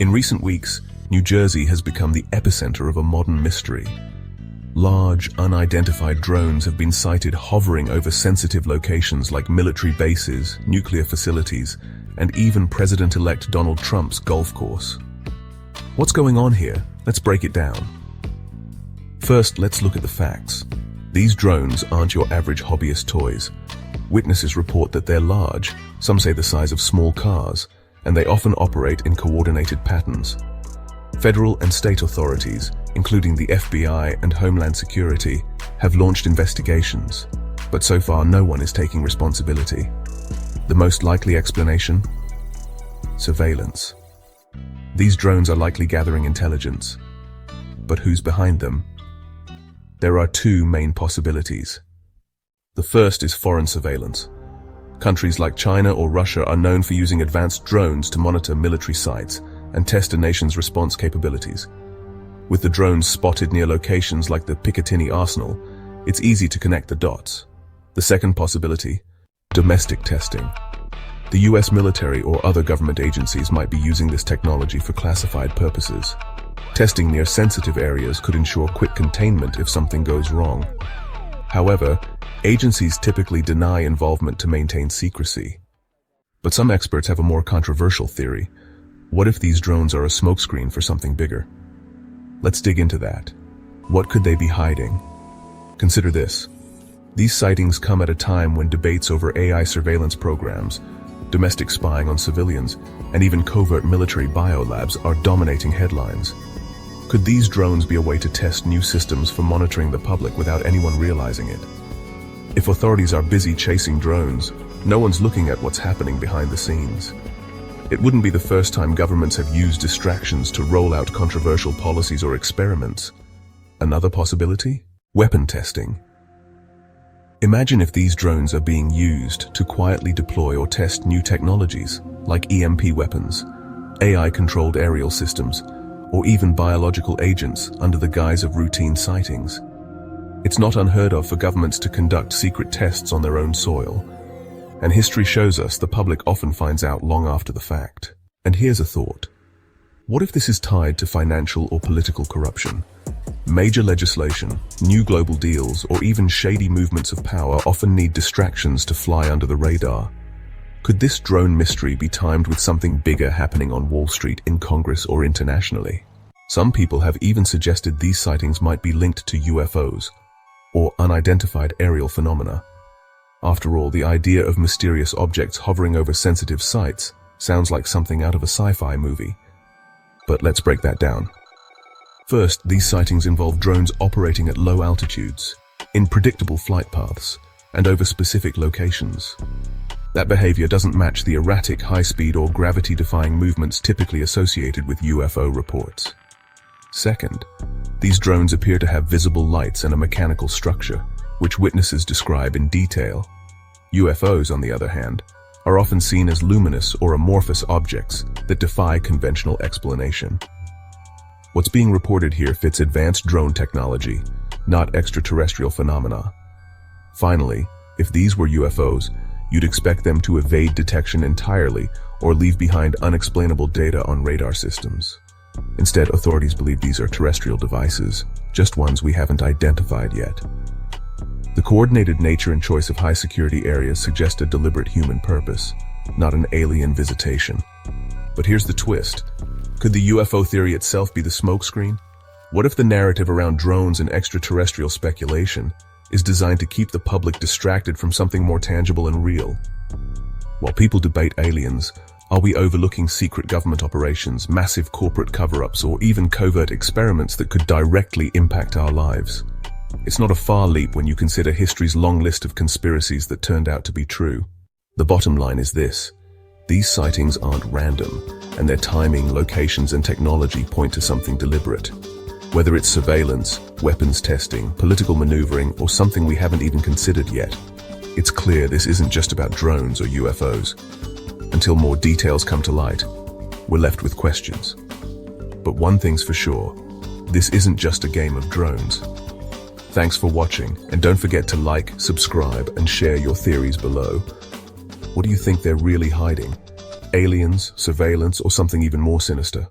In recent weeks, New Jersey has become the epicenter of a modern mystery. Large, unidentified drones have been sighted hovering over sensitive locations like military bases, nuclear facilities, and even President-elect Donald Trump's golf course. What's going on here? Let's break it down. First, let's look at the facts. These drones aren't your average hobbyist toys. Witnesses report that they're large, some say the size of small cars, and they often operate in coordinated patterns. Federal and state authorities, including the FBI and Homeland Security, have launched investigations, but so far no one is taking responsibility. The most likely explanation? Surveillance. These drones are likely gathering intelligence. But who's behind them? There are two main possibilities. The first is foreign surveillance. Countries like China or Russia are known for using advanced drones to monitor military sites and test a nation's response capabilities. With the drones spotted near locations like the Picatinny Arsenal, it's easy to connect the dots. The second possibility, domestic testing. The US military or other government agencies might be using this technology for classified purposes. Testing near sensitive areas could ensure quick containment if something goes wrong. However, agencies typically deny involvement to maintain secrecy. But some experts have a more controversial theory. What if these drones are a smokescreen for something bigger? Let's dig into that. What could they be hiding? Consider this. These sightings come at a time when debates over AI surveillance programs, domestic spying on civilians, and even covert military biolabs are dominating headlines. Could these drones be a way to test new systems for monitoring the public without anyone realizing it? If authorities are busy chasing drones, no one's looking at what's happening behind the scenes. It wouldn't be the first time governments have used distractions to roll out controversial policies or experiments. Another possibility? Weapon testing. Imagine if these drones are being used to quietly deploy or test new technologies, like EMP weapons, AI-controlled aerial systems, or even biological agents under the guise of routine sightings. It's not unheard of for governments to conduct secret tests on their own soil. And history shows us the public often finds out long after the fact. And here's a thought. What if this is tied to financial or political corruption? Major legislation, new global deals, or even shady movements of power often need distractions to fly under the radar. Could this drone mystery be timed with something bigger happening on Wall Street, in Congress, or internationally? Some people have even suggested these sightings might be linked to UFOs, or unidentified aerial phenomena. After all, the idea of mysterious objects hovering over sensitive sites sounds like something out of a sci-fi movie. But let's break that down. First, these sightings involve drones operating at low altitudes, in predictable flight paths, and over specific locations. That behavior doesn't match the erratic, high-speed or gravity-defying movements typically associated with UFO reports. Second, these drones appear to have visible lights and a mechanical structure, which witnesses describe in detail. UFOs, on the other hand, are often seen as luminous or amorphous objects that defy conventional explanation. What's being reported here fits advanced drone technology, not extraterrestrial phenomena. Finally, if these were UFOs, you'd expect them to evade detection entirely or leave behind unexplainable data on radar systems. Instead, authorities believe these are terrestrial devices, just ones we haven't identified yet. The coordinated nature and choice of high-security areas suggest a deliberate human purpose, not an alien visitation. But here's the twist. Could the UFO theory itself be the smokescreen? What if the narrative around drones and extraterrestrial speculation is designed to keep the public distracted from something more tangible and real? While people debate aliens, are we overlooking secret government operations, massive corporate cover-ups, or even covert experiments that could directly impact our lives? It's not a far leap when you consider history's long list of conspiracies that turned out to be true. The bottom line is this. These sightings aren't random, and their timing, locations, and technology point to something deliberate. Whether it's surveillance, weapons testing, political maneuvering, or something we haven't even considered yet, it's clear this isn't just about drones or UFOs. Until more details come to light, we're left with questions. But one thing's for sure, this isn't just a game of drones. Thanks for watching, and don't forget to like, subscribe, and share your theories below. What do you think they're really hiding? Aliens, surveillance, or something even more sinister?